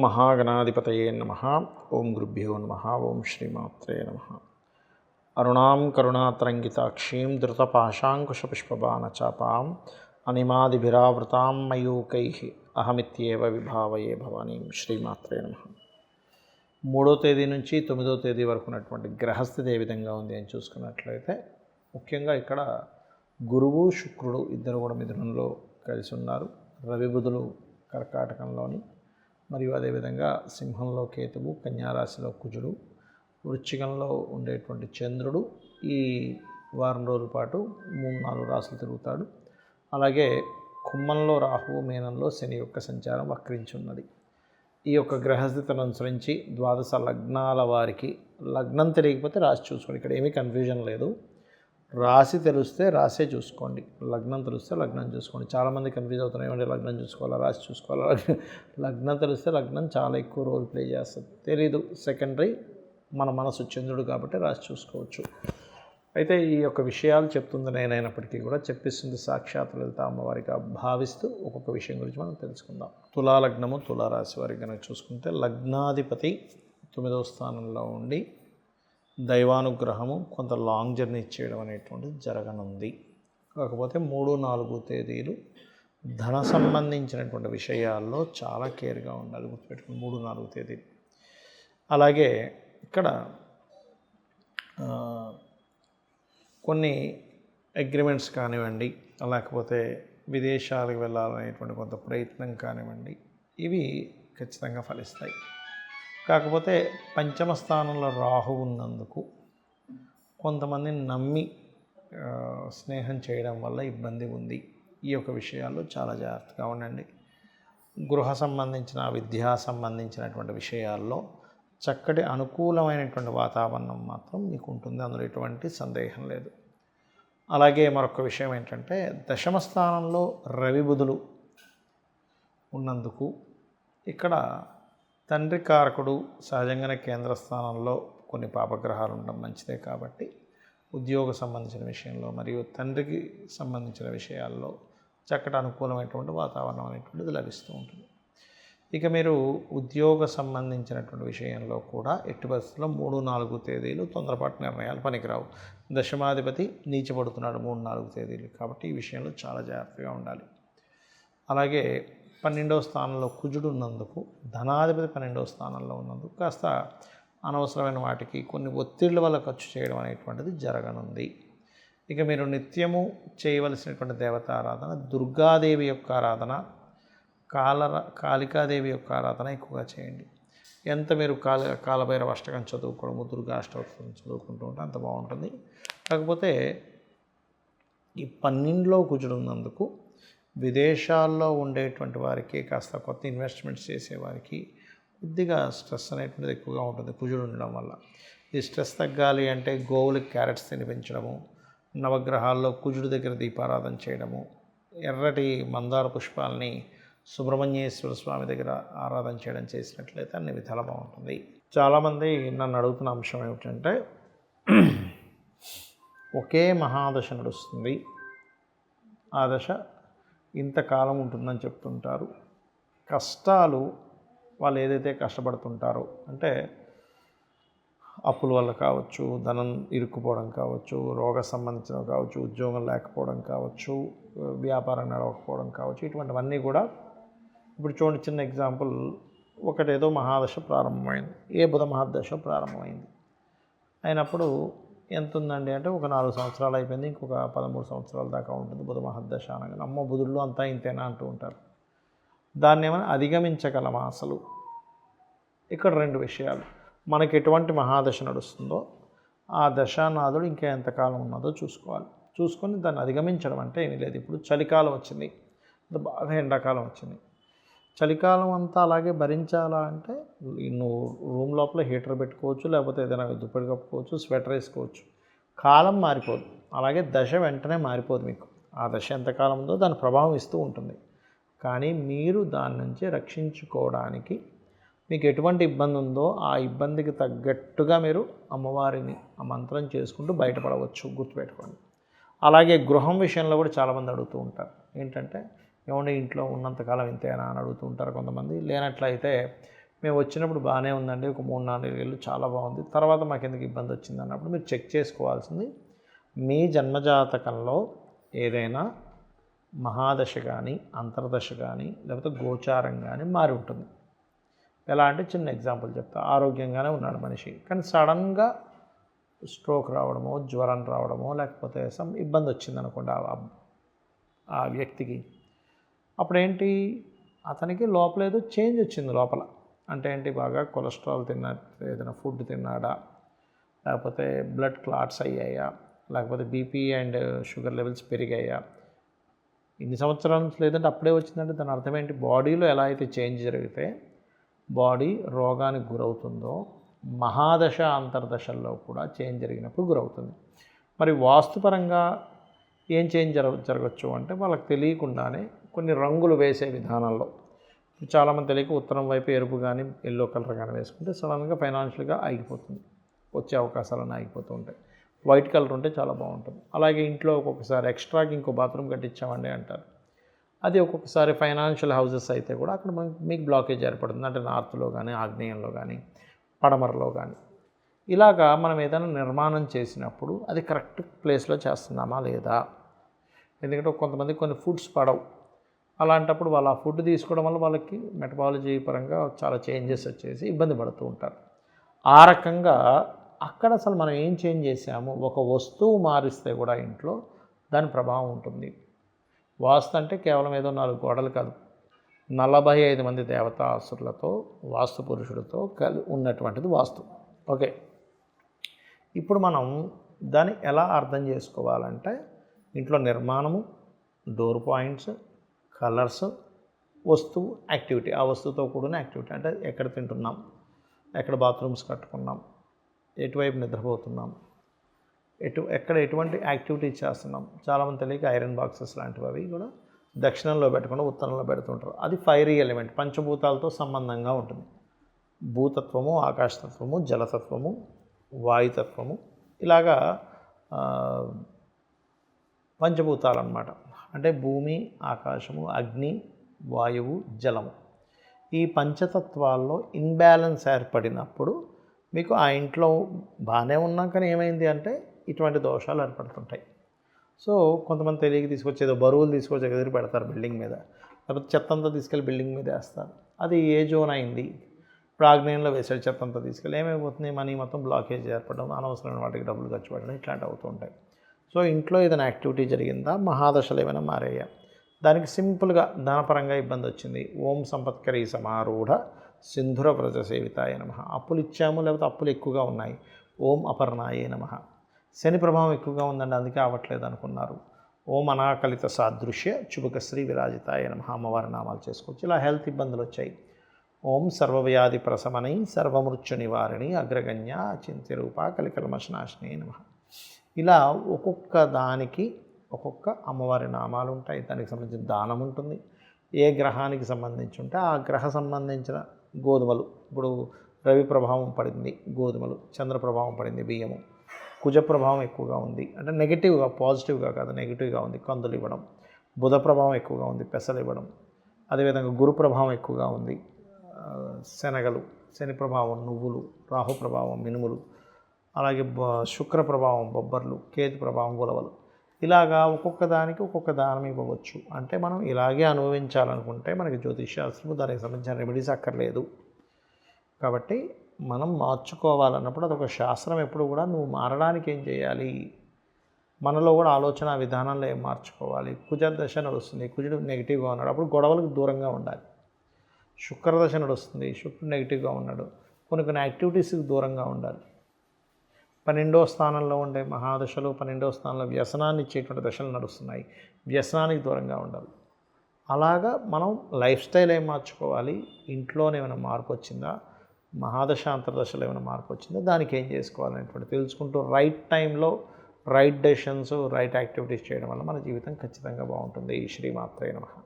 మహాగణాధిపతయే నమః. ఓం గురుభ్యో నమః. ఓం శ్రీమాత్రే నమః. అరుణాం కరుణాతరంగితాక్షీం ధృతపాశాంకుశపుష్పబాణచాపాం అనిమాదిభిరావృతాం మయూకైః అహమిత్యేవ విభావయే భవానీం. శ్రీమాత్రే నమః. 3వ తేదీ నుంచి 9వ తేదీ వరకు ఉన్నటువంటి గ్రహస్థితి ఏ విధంగా ఉంది అని చూసుకున్నట్లయితే, ముఖ్యంగా ఇక్కడ గురువు శుక్రుడు ఇద్దరు కూడా మిథునంలో కలిసి ఉన్నారు. రవి బుధులు కర్కాటకంలోని, మరియు అదేవిధంగా సింహంలో కేతువు, కన్యారాశిలో కుజుడు, వృశ్చికంలో ఉండేటువంటి చంద్రుడు ఈ వారం రోజుల పాటు 3-4 రాశులు తిరుగుతాడు. అలాగే కుంభంలో రాహువు, మీనంలో శని యొక్క సంచారం వక్రించి ఉన్నది. ఈ యొక్క గ్రహస్థితిని అనుసరించి ద్వాదశ లగ్నాల వారికి లగ్నం తెలియకపోతే రాశి చూసుకోండి. ఇక్కడ ఏమీ కన్ఫ్యూజన్ లేదు. రాశి తెలిస్తే రాసే చూసుకోండి, లగ్నం తెలిస్తే లగ్నం చూసుకోండి. చాలామంది కన్ఫ్యూజ్ అవుతున్నాయి, ఏమంటే లగ్నం చూసుకోవాలా రాశి చూసుకోవాలా. లగ్నం తెలిస్తే లగ్నం చాలా ఎక్కువ రోల్ ప్లే చేస్తుంది. తెలీదు, సెకండరీ. మన మనసు చంద్రుడు కాబట్టి రాశి చూసుకోవచ్చు. అయితే ఈ యొక్క విషయాలు చెప్తుంది నేనైనప్పటికీ కూడా చెప్పిస్తుంది సాక్షాత్ లలిత అమ్మవారిగా భావిస్తూ ఒక్కొక్క విషయం గురించి మనం తెలుసుకుందాం. తులాలగ్నము, తులారాశి వారికి కనుక చూసుకుంటే, లగ్నాధిపతి 9వ స్థానంలో ఉండి దైవానుగ్రహము కొంత లాంగ్ జర్నీ చేయడం అనేటువంటిది జరగనుంది. కాకపోతే 3-4 తేదీలు ధన సంబంధించినటువంటి విషయాల్లో చాలా కేర్గా ఉండాలి, గుర్తుపెట్టుకుని 3-4 తేదీలు. అలాగే ఇక్కడ కొన్ని అగ్రిమెంట్స్ కానివ్వండి, లేకపోతే విదేశాలకు వెళ్ళాలనేటువంటి కొంత ప్రయత్నం కానివ్వండి, ఇవి ఖచ్చితంగా ఫలిస్తాయి. కాకపోతే పంచమ స్థానంలో రాహు ఉన్నందుకు కొంతమందిని నమ్మి స్నేహం చేయడం వల్ల ఇబ్బంది ఉంది. ఈ యొక్క విషయాల్లో చాలా జాగ్రత్తగా ఉండండి. గృహ సంబంధించిన, విద్యా సంబంధించినటువంటి విషయాల్లో చక్కటి అనుకూలమైనటువంటి వాతావరణం మాత్రం మీకు ఉంటుంది, అందులో ఎటువంటి సందేహం లేదు. అలాగే మరొక విషయం ఏంటంటే, దశమ స్థానంలో రవి బుధులు ఉన్నందుకు ఇక్కడ తండ్రి కారకుడు సహజంగానే కేంద్ర స్థానంలో కొన్ని పాపగ్రహాలు ఉండడం మంచిదే. కాబట్టి ఉద్యోగ సంబంధించిన విషయంలో మరియు తండ్రికి సంబంధించిన విషయాల్లో చక్కటి అనుకూలమైనటువంటి వాతావరణం అనేటువంటిది లభిస్తూ ఉంటుంది. ఇక మీరు ఉద్యోగ సంబంధించినటువంటి విషయంలో కూడా ఎట్టి పరిస్థితుల్లో 3-4 తేదీలు తొందరపాటు నిర్ణయాలు పనికిరావు. దశమాధిపతి నీచబడుతున్నాడు 3-4 తేదీలు, కాబట్టి ఈ విషయంలో చాలా జాగ్రత్తగా ఉండాలి. అలాగే 12వ స్థానంలో కుజుడు ఉన్నందుకు, ధనాధిపతి 12వ స్థానంలో ఉన్నందుకు కాస్త అనవసరమైన వాటికి కొన్ని ఒత్తిళ్ల వల్ల ఖర్చు చేయడం అనేటువంటిది జరగనుంది. ఇక మీరు నిత్యము చేయవలసినటువంటి దేవతారాధన దుర్గాదేవి యొక్క ఆరాధన, కాళికాదేవి యొక్క ఆరాధన ఎక్కువగా చేయండి. ఎంత మీరు కాలభైరవ అష్టకం చదువుకోవడము, దుర్గా అష్టోత్తరం చదువుకుంటూ ఉంటే అంత బాగుంటుంది. కాకపోతే ఈ 12లో కుజుడు ఉన్నందుకు విదేశాల్లో ఉండేటువంటి వారికి, కాస్త కొత్త ఇన్వెస్ట్మెంట్స్ చేసేవారికి కొద్దిగా స్ట్రెస్ అనేటువంటిది ఎక్కువగా ఉంటుంది కుజుడు ఉండడం వల్ల. ఈ స్ట్రెస్ తగ్గాలి అంటే గోవులకి క్యారెట్స్ తినిపించడము, నవగ్రహాల్లో కుజుడి దగ్గర దీపారాధన చేయడము, ఎర్రటి మందార పుష్పాలని సుబ్రహ్మణ్యేశ్వర స్వామి దగ్గర ఆరాధన చేయడం చేసినట్లయితే అన్ని విధాలా బాగుంటుంది. చాలామంది నన్ను అడుగుతున్న అంశం ఏమిటంటే, ఒకే మహాదశ నడుస్తుంది, ఆ దశ ఇంతకాలం ఉంటుందని చెప్తుంటారు. కష్టాలు వాళ్ళు ఏదైతే కష్టపడుతుంటారో, అంటే అప్పుల వల్ల కావచ్చు, ధనం ఇరుక్కుపోవడం కావచ్చు, రోగ సంబంధించినవి కావచ్చు, ఉద్యోగం లేకపోవడం కావచ్చు, వ్యాపారం నడవకపోవడం కావచ్చు, ఇటువంటివన్నీ కూడా ఇప్పుడు చూడండి. చిన్న ఎగ్జాంపుల్, ఒకటేదో మహాదశ ప్రారంభమైంది, ఏ బుధ మహాదశ ప్రారంభమైంది అయినప్పుడు ఎంత ఉందండి అంటే, ఒక 4 సంవత్సరాలు అయిపోయింది, ఇంకొక 13 సంవత్సరాల దాకా ఉంటుంది బుధ మహాదశ అనగా. అమ్మ బుధుల్లో అంతా ఇంతేనా అంటూ ఉంటారు. దాన్ని ఏమైనా అధిగమించగలమా అసలు? ఇక్కడ 2 విషయాలు. మనకి ఎటువంటి మహాదశ నడుస్తుందో ఆ దశానాథుడు ఇంకా ఎంతకాలం ఉన్నదో చూసుకోవాలి. చూసుకొని దాన్ని అధిగమించడం అంటే ఏమీ లేదు. ఇప్పుడు చలికాలం వచ్చింది, బాగా ఎండాకాలం వచ్చింది. చలికాలం అంతా అలాగే భరించాలా అంటే, నువ్వు రూమ్ లోపల హీటర్ పెట్టుకోవచ్చు, లేకపోతే ఏదైనా దుప్పటి కప్పుకోవచ్చు, స్వెటర్ వేసుకోవచ్చు. కాలం మారిపోదు, అలాగే దశ వెంటనే మారిపోదు. మీకు ఆ దశ ఎంతకాలం ఉందో దాని ప్రభావం ఇస్తూ ఉంటుంది. కానీ మీరు దాని నుంచి రక్షించుకోవడానికి మీకు ఎటువంటి ఇబ్బంది ఉందో ఆ ఇబ్బందికి తగ్గట్టుగా మీరు అమ్మవారిని ఆ మంత్రం చేసుకుంటూ బయటపడవచ్చు, గుర్తుపెట్టుకోండి. అలాగే గృహం విషయంలో కూడా చాలామంది అడుగుతూ ఉంటారు, ఏంటంటే ఏమంటే ఇంట్లో ఉన్నంతకాలం ఇంతేనా అని అడుగుతూ ఉంటారు కొంతమంది. లేనట్లయితే మేము వచ్చినప్పుడు బాగానే ఉందండి, ఒక 3-4 ఏళ్ళు చాలా బాగుంది, తర్వాత మాకు ఎందుకు ఇబ్బంది వచ్చింది అన్నప్పుడు మీరు చెక్ చేసుకోవాల్సింది మీ జన్మజాతకంలో ఏదైనా మహాదశ కానీ, అంతర్దశ కానీ, లేకపోతే గోచారం కానీ మారి ఉంటుంది. ఎలా అంటే చిన్న ఎగ్జాంపుల్ చెప్తా. ఆరోగ్యంగానే ఉన్నాడు మనిషి, కానీ సడన్గా స్ట్రోక్ రావడమో, జ్వరం రావడమో, లేకపోతే సమ్ ఇబ్బంది వచ్చిందనుకోండి ఆ వ్యక్తికి, అప్పుడేంటి అతనికి లోపల ఏదో చేంజ్ వచ్చింది లోపల. అంటే ఏంటి, బాగా కొలెస్ట్రాల్ ఏదైనా ఫుడ్ తిన్నాడా, లేకపోతే బ్లడ్ క్లాట్స్ అయ్యాయా, లేకపోతే బీపీ అండ్ షుగర్ లెవెల్స్ పెరిగాయా, ఇన్ని సంవత్సరాల నుంచి లేదంటే అప్పుడే వచ్చిందంటే దాని అర్థం ఏంటి, బాడీలో ఎలా అయితే చేంజ్ జరిగితే బాడీ రోగానికి గురవుతుందో మహాదశ అంతర్దశల్లో కూడా చేంజ్ జరిగినప్పుడు గురవుతుంది. మరి వాస్తుపరంగా ఏం చేంజ్ జరగచ్చు అంటే వాళ్ళకి తెలియకుండానే కొన్ని రంగులు వేసే విధానంలో, చాలామంది తెలియక ఉత్తరం వైపు ఎరుపు కానీ ఎల్లో కలర్ కానీ వేసుకుంటే సడన్గా ఫైనాన్షియల్గా ఆగిపోతుంది, వచ్చే అవకాశాలన్నీ ఆగిపోతూ ఉంటాయి. వైట్ కలర్ ఉంటే చాలా బాగుంటుంది. అలాగే ఇంట్లో ఒక్కొక్కసారి ఎక్స్ట్రాకి ఇంకో బాత్రూమ్ కట్టించామండి అంటారు. అది ఒక్కొక్కసారి ఫైనాన్షియల్ హౌసెస్ అయితే కూడా అక్కడ మీకు బ్లాకేజ్ ఏర్పడుతుంది. అంటే నార్త్లో కానీ, ఆగ్నేయంలో కానీ, పడమరలో కానీ. ఇలాగా మనం ఏదైనా నిర్మాణం చేసినప్పుడు అది కరెక్ట్ ప్లేస్లో చేస్తున్నామా లేదా. ఎందుకంటే కొంతమంది కొన్ని ఫుడ్స్ పడవు, అలాంటప్పుడు వాళ్ళు ఆ ఫుడ్ తీసుకోవడం వల్ల వాళ్ళకి మెటబాలజీ పరంగా చాలా చేంజెస్ వచ్చేసి ఇబ్బంది పడుతూ ఉంటారు. ఆ రకంగా అక్కడ అసలు మనం ఏం చేంజ్ చేసాము, ఒక వస్తువు మారిస్తే కూడా ఇంట్లో దాని ప్రభావం ఉంటుంది. వాస్తు అంటే కేవలం ఏదో 4 గోడలు కాదు, 45 మంది దేవతాసురులతో, వాస్తు పురుషుడితో ఉన్నటువంటిది వాస్తు. ఓకే, ఇప్పుడు మనం దాన్ని ఎలా అర్థం చేసుకోవాలంటే ఇంట్లో నిర్మాణము, డోర్ పాయింట్స్, కలర్స్, వస్తువు, యాక్టివిటీ, ఆ వస్తువుతో కూడిన యాక్టివిటీ. అంటే ఎక్కడ తింటున్నాం, ఎక్కడ బాత్రూమ్స్ కట్టుకున్నాం, ఎటువైపు నిద్రపోతున్నాం, ఎక్కడ ఎటువంటి యాక్టివిటీ చేస్తున్నాం. చాలామంది తెలియక ఐరన్ బాక్సెస్ లాంటివి అవి కూడా దక్షిణంలో పెట్టకుండా ఉత్తరంలో పెడుతుంటారు. అది ఫైరీ ఎలిమెంట్, పంచభూతాలతో సంబంధంగా ఉంటుంది. భూతత్వము, ఆకాశతత్వము, జలతత్వము, వాయుతత్వము, ఇలాగా పంచభూతాలు అన్నమాట. అంటే భూమి, ఆకాశము, అగ్ని, వాయువు, జలము. ఈ పంచతత్వాల్లో ఇన్బ్యాలెన్స్ ఏర్పడినప్పుడు మీకు ఆ ఇంట్లో బాగానే ఉన్నాం కానీ ఏమైంది అంటే ఇటువంటి దోషాలు ఏర్పడుతుంటాయి. సో కొంతమంది తెలియక తీసుకొచ్చేదో బరువులు తీసుకొచ్చి ఎదురు పెడతారు బిల్డింగ్ మీద, లేకపోతే చెత్త అంతా తీసుకెళ్ళి బిల్డింగ్ మీద వేస్తారు. అది ఏ జోన్ అయింది, ఇప్పుడు ఆగ్నేయంలో వేసాడు చెత్త అంతా తీసుకెళ్ళి, ఏమైపోతుంది, మనీ మొత్తం బ్లాకేజ్ ఏర్పడడం, అనవసరమైన వాటికి డబ్బులు ఖర్చు పెట్టడం, ఇట్లాంటివి అవుతూ ఉంటాయి. సో ఇంట్లో ఏదైనా యాక్టివిటీ జరిగిందా, మహాదశలు ఏమైనా మారాయా, దానికి సింపుల్గా ధనపరంగా ఇబ్బంది వచ్చింది, ఓం సంపత్కరీ సమారూఢ సింధుర వ్రజ సేవితాయ నమః. అప్పులు ఇచ్చాము, లేకపోతే అప్పులు ఎక్కువగా ఉన్నాయి, ఓం అపర్ణాయే నమః. శని ప్రభావం ఎక్కువగా ఉందండి అందుకే అవ్వట్లేదు అనుకున్నారు, ఓం అనాకలిత సాదృశ్య చుబుకశ్రీ విరాజితాయ నమః. అమ్మవారి నామాలు చేసుకోవచ్చు. ఇలా హెల్త్ ఇబ్బందులు వచ్చాయి, ఓం సర్వవ్యాధి ప్రశమనై సర్వమృత్యు నివారిణి అగ్రగణ్య చింత్యరూప కలికల్మషనాశినే నమః. ఇలా ఒక్కొక్క దానికి ఒక్కొక్క అమ్మవారి నామాలు ఉంటాయి, దానికి సంబంధించిన దానం ఉంటుంది. ఏ గ్రహానికి సంబంధించి ఉంటే ఆ గ్రహ సంబంధించిన గోధుమలు, ఇప్పుడు రవి ప్రభావం పడింది గోధుమలు, చంద్ర ప్రభావం పడింది బియ్యము, కుజ ప్రభావం ఎక్కువగా ఉంది అంటే నెగిటివ్గా, పాజిటివ్గా కాదు నెగిటివ్గా ఉంది కందులు ఇవ్వడం, బుధ ప్రభావం ఎక్కువగా ఉంది పెసలు ఇవ్వడం, అదేవిధంగా గురు ప్రభావం ఎక్కువగా ఉంది శనగలు, శని ప్రభావం నువ్వులు, రాహు ప్రభావం మినుములు, అలాగే శుక్ర ప్రభావం బొబ్బర్లు, కేతు ప్రభావం ఉలవలు. ఇలాగా ఒక్కొక్క దానికి ఒక్కొక్క దానం ఇవ్వవచ్చు. అంటే మనం ఇలాగే అనుభవించాలనుకుంటే మనకి జ్యోతిష్శాస్త్రము దానికి సంబంధించిన రెమెడీస్ అక్కర్లేదు. కాబట్టి మనం మార్చుకోవాలన్నప్పుడు అదొక శాస్త్రం. ఎప్పుడు కూడా నువ్వు మారడానికి ఏం చేయాలి, మనలో కూడా ఆలోచన విధానంలో ఏం మార్చుకోవాలి. కుజదశ నడుస్తుంది, కుజుడు నెగిటివ్గా ఉన్నాడు, అప్పుడు గొడవలకు దూరంగా ఉండాలి. శుక్రదశ నడుస్తుంది, శుక్రుడు నెగిటివ్గా ఉన్నాడు, కొన్ని యాక్టివిటీస్కి దూరంగా ఉండాలి. 12వ స్థానంలో ఉండే మహాదశలు, 12వ స్థానంలో వ్యసనాన్ని ఇచ్చేటువంటి దశలు నడుస్తున్నాయి, వ్యసనానికి దూరంగా ఉండాలి. అలాగా మనం లైఫ్ స్టైల్ ఏం మార్చుకోవాలి, ఇంట్లోనే ఏమైనా మార్పు వచ్చిందా, మహాదశ అంతర్దశలో ఏమైనా మార్పు వచ్చిందా, దానికి ఏం చేసుకోవాలనేటువంటి తెలుసుకుంటూ రైట్ టైంలో రైట్ డెసిషన్స్, రైట్ యాక్టివిటీస్ చేయడం వల్ల మన జీవితం ఖచ్చితంగా బాగుంటుంది. శ్రీమాత్రే నమః.